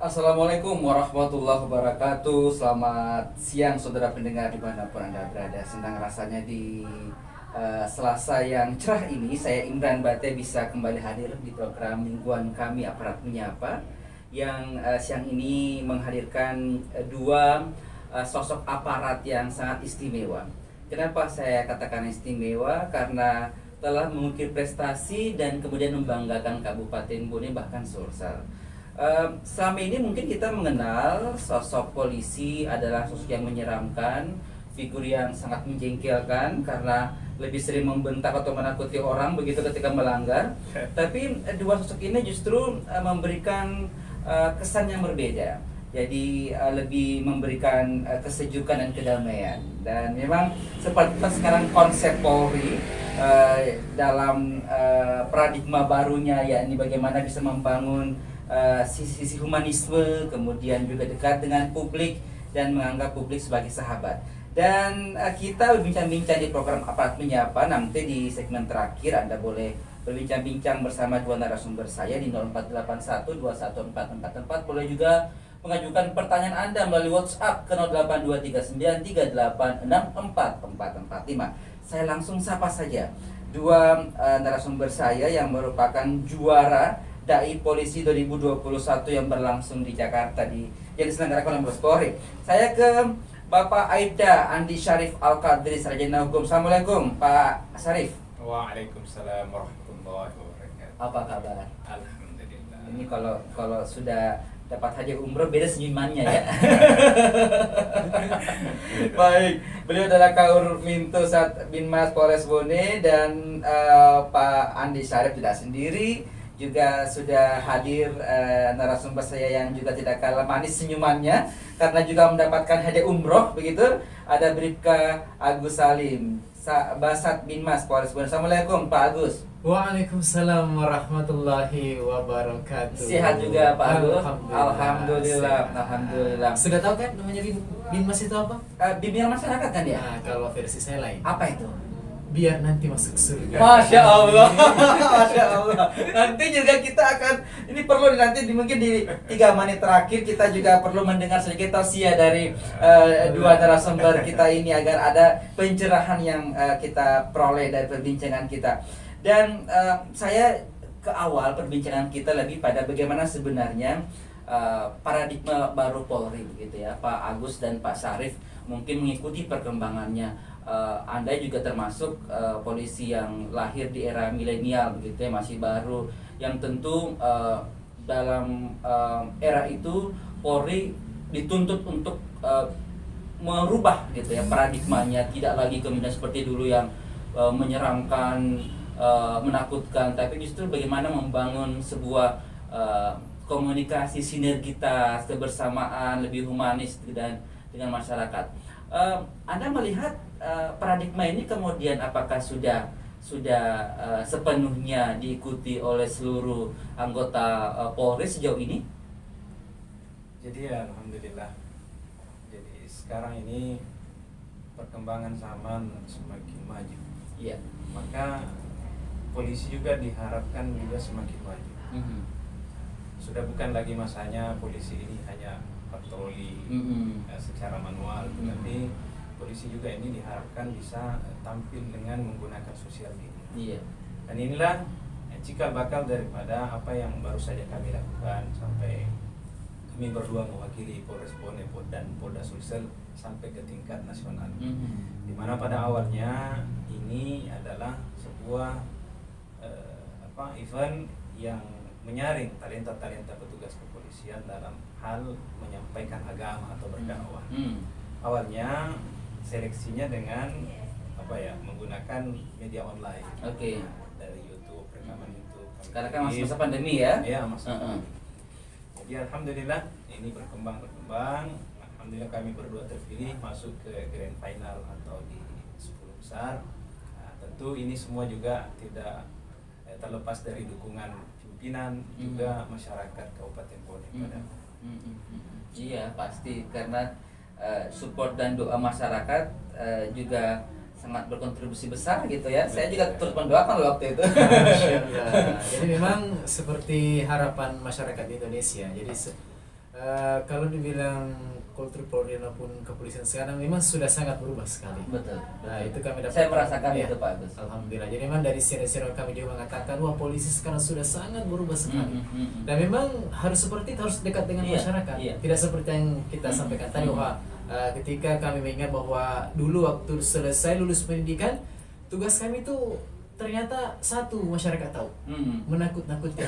Assalamualaikum warahmatullahi wabarakatuh. Selamat siang saudara pendengar dimanapun Anda berada. Senang rasanya di Selasa yang cerah ini saya Imran Bate bisa kembali hadir di program mingguan kami Aparat Menyapa yang siang ini menghadirkan dua sosok aparat yang sangat istimewa. Kenapa saya katakan istimewa? Karena telah mengukir prestasi dan kemudian membanggakan Kabupaten Bone bahkan Sulsel. Selama ini mungkin kita mengenal sosok polisi adalah sosok yang menyeramkan, figur yang sangat menjengkelkan karena lebih sering membentak atau menakuti orang begitu ketika melanggar. Tapi dua sosok ini justru memberikan kesan yang berbeda. Jadi lebih memberikan kesejukan dan kedamaian. Dan memang seperti sekarang konsep Polri dalam paradigma barunya, yakni bagaimana bisa membangun sisi humanisme, kemudian juga dekat dengan publik dan menganggap publik sebagai sahabat. Dan kita berbincang-bincang di program Aparat Menyapa. Nanti di segmen terakhir Anda boleh berbincang-bincang bersama dua narasumber saya di 0481214444. Boleh juga mengajukan pertanyaan Anda melalui WhatsApp ke 082393864445. Saya langsung sapa saja dua narasumber saya yang merupakan juara Dai Polisi 2021 yang berlangsung di Jakarta yang diselenggarakan oleh Mabes Polri. Saya ke Bapak Aibda Andi Syarif Al-Qadri, Sarjana Hukum. Assalamualaikum Pak Syarif. Waalaikumsalam warahmatullahi wabarakatuh. Apa kabar? Alhamdulillah. Ini kalau sudah dapat hadiah umroh beda senyumannya ya. Baik, beliau adalah Kaur Minto Binmas Polres Bone dan Pak Andi Syarif tidak sendiri. Juga sudah hadir narasumber saya yang juga tidak kalah manis senyumannya karena juga mendapatkan hadiah umroh begitu. Ada Bribka Agus Salim, Basat Binmas Polres Bone. Assalamualaikum Pak Agus. Waalaikumsalam warahmatullahi wabarakatuh. Sehat juga Pak Agus. Alhamdulillah. Alhamdulillah. Sudah tahu kan namanya Binmas itu apa? Bimbingan masyarakat kan ya? Nah, kalau versi saya lain. Apa itu? Biar nanti masuk surga. Masya Allah, Masya Allah. Nanti juga kita akan, ini perlu nanti mungkin di 3 menit terakhir kita juga perlu mendengar sedikit tausiah dari dua narasumber kita ini agar ada pencerahan yang kita peroleh dari perbincangan kita. Dan saya ke awal perbincangan kita lebih pada bagaimana sebenarnya paradigma baru Polri begitu ya, Pak Agus dan Pak Syarif mungkin mengikuti perkembangannya. Anda juga termasuk polisi yang lahir di era milenial begitu ya, masih baru, yang tentu dalam era itu Polri dituntut untuk merubah gitu ya paradigmanya, tidak lagi kemudian seperti dulu yang menyeramkan, menakutkan, tapi justru bagaimana membangun sebuah komunikasi sinergitas, kebersamaan, lebih humanis dan dengan masyarakat. Anda melihat paradigma ini kemudian apakah sudah sepenuhnya diikuti oleh seluruh anggota Polri sejauh ini? Jadi ya alhamdulillah. Jadi sekarang ini perkembangan zaman semakin maju. Iya. Maka polisi juga diharapkan juga semakin maju. Sudah bukan lagi masanya polisi ini hanya patroli secara manual, tetapi polisi juga ini diharapkan bisa tampil dengan menggunakan sosial media. Iya. Dan inilah cikal bakal daripada apa yang baru saja kami lakukan sampai kami berdua mewakili Polres Bone dan Polda Sulsel sampai ke tingkat nasional. Di mana pada awalnya ini adalah sebuah event yang menyaring talenta-talenta petugas kepolisian dalam hal menyampaikan agama atau berdakwah. Awalnya seleksinya dengan menggunakan media online. Oke. Dari YouTube, rekaman YouTube. Karena kan masih masa pandemi ya? Iya, masa pandemi. Jadi alhamdulillah ini berkembang. Alhamdulillah kami berdua terpilih masuk ke grand final atau di 10 besar. Nah, tentu ini semua juga tidak terlepas dari dukungan pimpinan juga masyarakat Kabupaten Bone pada. Iya pasti, karena support dan doa masyarakat juga sangat berkontribusi besar gitu ya. Saya juga terus mendoakan waktu itu. Jadi memang seperti harapan masyarakat Indonesia. Jadi Kalau dibilang kultur Polri maupun kepolisian sekarang memang sudah sangat berubah sekali. Betul. Nah, itu kami dapat. Saya merasakan Ya, itu Pak Agus. Alhamdulillah. Jadi memang dari senior-senior kami juga mengatakan wah polisi sekarang sudah sangat berubah sekali. Dan memang harus seperti itu, harus dekat dengan Iya, masyarakat. iya. Tidak seperti yang kita sampaikan tadi bahwa ketika kami mengingat bahwa dulu waktu selesai lulus pendidikan, tugas kami itu ternyata satu, masyarakat tahu, menakut-nakutkan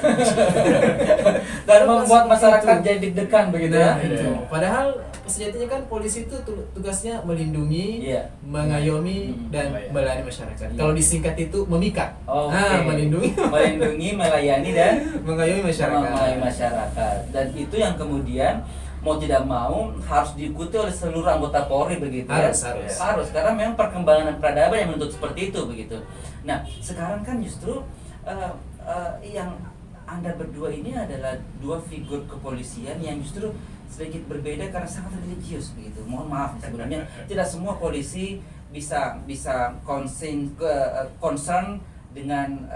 Dan membuat masyarakat jadi deg-degan begitu ya. Nah, itu. Padahal sejatinya kan polisi itu tugasnya melindungi, Iya. mengayomi dan melayani masyarakat. Iya. Kalau disingkat itu memikat. Oke. Melindungi, Melindungi, melayani dan mengayomi masyarakat. mengayomi masyarakat. Dan itu yang kemudian mau tidak mau harus diikuti oleh seluruh anggota Polri begitu ya. Harus. Karena memang perkembangan peradaban yang menuntut seperti itu begitu. Nah, sekarang kan justru yang Anda berdua ini adalah dua figur kepolisian yang justru sedikit berbeda karena sangat religius begitu. Mohon maaf sebenarnya tidak semua polisi bisa concern dengan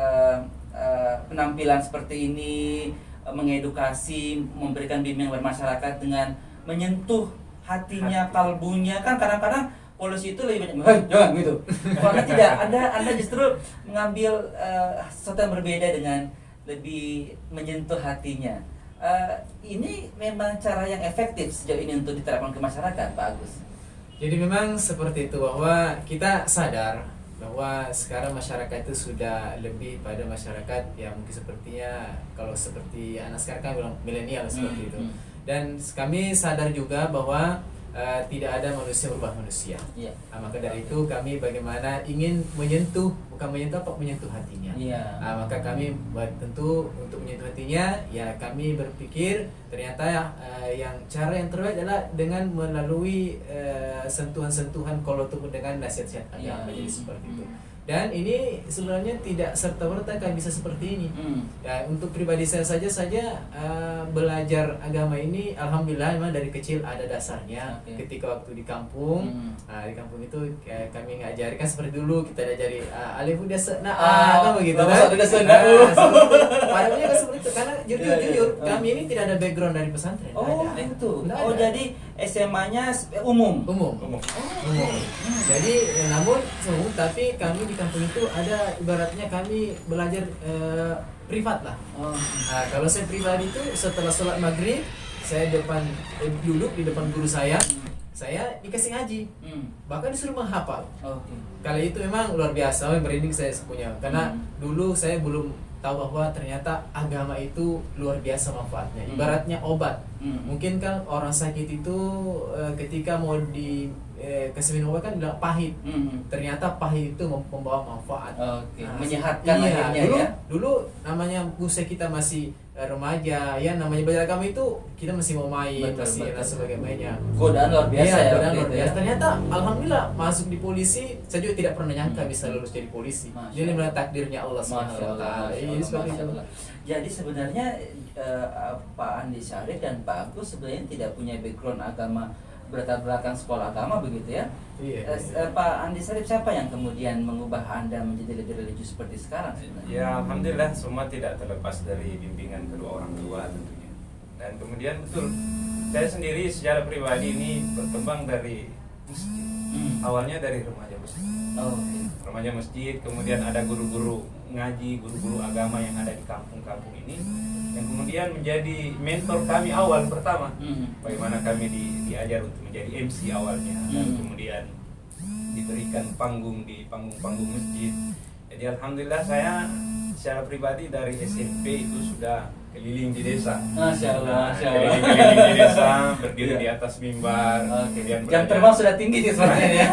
penampilan seperti ini, mengedukasi, memberikan bimbingan kepada masyarakat dengan menyentuh hatinya, kalbunya. Kan kadang-kadang polisi itu lebih banyak, "Hei, jangan gitu." Karena tidak, Anda justru mengambil sesuatu yang berbeda dengan lebih menyentuh hatinya. Ini memang cara yang efektif sejauh ini untuk diterapkan ke masyarakat, Pak Agus. Jadi memang seperti itu, bahwa kita sadar bahwa sekarang masyarakat itu sudah lebih pada masyarakat yang mungkin sepertinya, kalau seperti anak sekarang kan bilang milenial seperti itu. Dan kami sadar juga bahwa tidak ada manusia berubah manusia. Iya. Maka dari itu kami bagaimana ingin menyentuh, bukan menyentuh apa, menyentuh hatinya. Iya. Maka kami tentu untuk menyentuh hatinya, ya kami berpikir ternyata yang cara yang terbaik adalah dengan melalui sentuhan-sentuhan kalau dengan nasihat-nasihat agama, jadi seperti itu. Dan ini sebenarnya tidak serta-merta kan bisa seperti ini. Dan untuk pribadi saya saja belajar agama ini, alhamdulillah memang dari kecil ada dasarnya. Ketika waktu di kampung, di kampung itu kami ngajarkan seperti dulu kita diajari alif udah kan begitu kan. Padahal kan seperti itu, karena jujur kami ini tidak ada background dari pesantren. Oh, itu. Oh, jadi SMA-nya umum. Jadi namun tapi kami di kampung itu ada, ibaratnya kami belajar privat lah. Kalau saya pribadi itu setelah sholat maghrib saya duduk di depan guru saya dikasih ngaji, bahkan disuruh menghafal. Kali itu memang luar biasa, merinding saya punya, karena dulu saya belum tahu bahwa ternyata agama itu luar biasa manfaatnya, ibaratnya obat. Mungkin kan orang sakit itu ketika mau kasih minum obat kan bilang pahit, ternyata pahit itu membawa manfaat. Menyehatkan akhirnya dulu, ya. Dulu namanya usia kita masih remaja, ya namanya belajar agama itu kita masih mau main, masih dan sebagainya. Godaan luar biasa ya. Godaan luar biasa. Ternyata alhamdulillah masuk di polisi, saya juga tidak pernah nyangka bisa lulus jadi polisi. Jadi memang takdirnya Allah SWT. Jadi sebenarnya Pak Andi Syarif dan Pak Agus sebenarnya tidak punya background agama, berlatar belakang sekolah agama begitu ya. Pak Andi Syarif, siapa yang kemudian mengubah Anda menjadi lebih religius seperti sekarang sebenarnya? Ya, alhamdulillah semua tidak terlepas dari bimbingan kedua orang tua tentunya. Dan kemudian betul, saya sendiri secara pribadi ini berkembang dari masjid. Awalnya dari remaja masjid. Remaja masjid, kemudian ada guru-guru ngaji, guru-guru agama yang ada di kampung-kampung ini, yang kemudian menjadi mentor kami awal pertama. Bagaimana kami diajar untuk menjadi MC awalnya, dan kemudian diberikan panggung di panggung-panggung masjid. Jadi alhamdulillah saya secara pribadi dari SMP itu sudah keliling di desa. Masya Allah. Keliling di desa, berdiri di atas mimbar. Jam terbang sudah tinggi nih sebenarnya ya.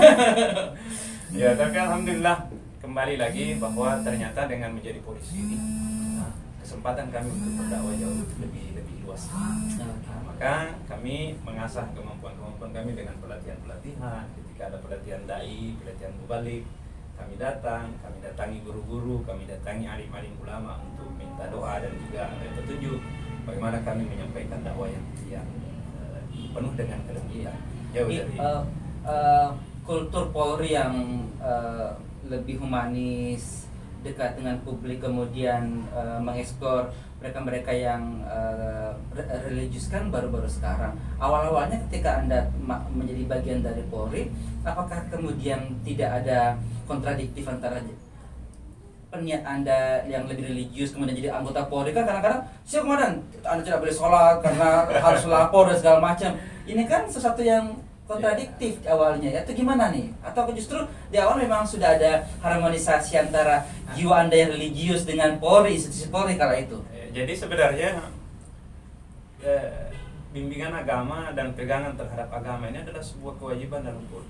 Ya, tapi alhamdulillah kembali lagi bahwa ternyata dengan menjadi polisi ini kesempatan kami untuk berdakwah jauh lebih luas. Maka kami mengasah kemampuan kami dengan pelatihan-pelatihan. Ketika ada pelatihan dai, pelatihan mubalik, kami datangi guru-guru, kami datangi alim-alim ulama untuk minta doa dan juga petunjuk bagaimana kami menyampaikan dakwah yang penuh dengan kelembutan. Jauh dari kultur Polri yang lebih humanis, dekat dengan publik, kemudian mengeksplor mereka-mereka yang religius kan baru-baru sekarang. Awal-awalnya ketika Anda menjadi bagian dari Polri, apakah kemudian tidak ada kontradiktif antara niat Anda yang lebih religius kemudian jadi anggota Polri? Kan kadang-kadang, siap komandan, Anda tidak boleh sholat karena harus lapor dan segala macam. Ini kan sesuatu yang kontradiktif awalnya, ya, itu gimana nih? Atau justru di awal memang sudah ada harmonisasi antara jiwa Anda yang religius dengan Polri, institusi Polri kala itu? Jadi sebenarnya bimbingan agama dan pegangan terhadap agama ini adalah sebuah kewajiban dalam Polri.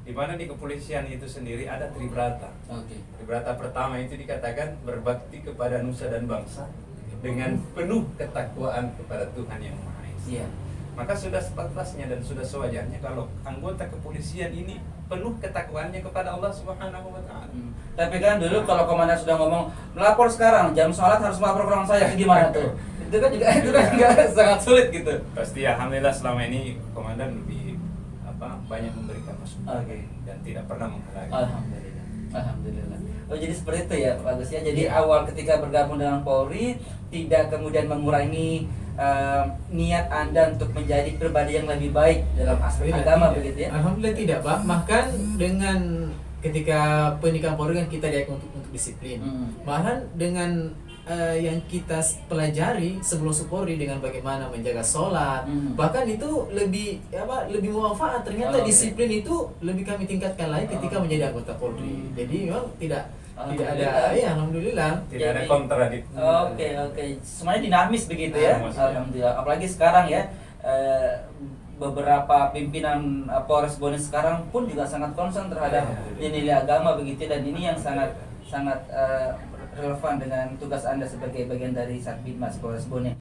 Di mana di kepolisian itu sendiri ada tribrata. Tribrata pertama itu dikatakan berbakti kepada nusa dan bangsa dengan penuh ketakwaan kepada Tuhan Yang Maha Esa. Iya. Maka sudah sepantasnya dan sudah sewajarnya kalau anggota kepolisian ini penuh ketakwaannya kepada Allah Subhanahu wa taala. Tapi kan dulu kalau komandan sudah ngomong melapor sekarang, jam sholat harus melapor ke orang saya, itu gimana tuh? Itu kan juga sangat sulit gitu. Pasti alhamdulillah selama ini komandan lebih banyak memberikan masukan dan tidak pernah menghalangi. Alhamdulillah. Oh, jadi seperti itu ya, bagus ya. Jadi awal ketika bergabung dengan Polri tidak kemudian mengurangi niat Anda untuk menjadi pribadi yang lebih baik dalam aspek agama, begitu ya? Alhamdulillah tidak, Pak. Bahkan dengan ketika pendidikan Polri kan kita diajak untuk disiplin. Bahkan dengan yang kita pelajari sebelum Polri dengan bagaimana menjaga sholat, bahkan itu lebih bermanfaat. Ternyata disiplin itu lebih kami tingkatkan lagi ketika menjadi anggota Polri. Jadi memang tidak ada, ya alhamdulillah. Tidak ada kontradiksi. Oke. Semuanya dinamis begitu ya. Alhamdulillah. Apalagi sekarang ya, beberapa pimpinan Polres Bone sekarang pun juga sangat concern terhadap nilai agama begitu, dan ini yang sangat relevan dengan tugas Anda sebagai bagian dari Satbidmas Polres Bone.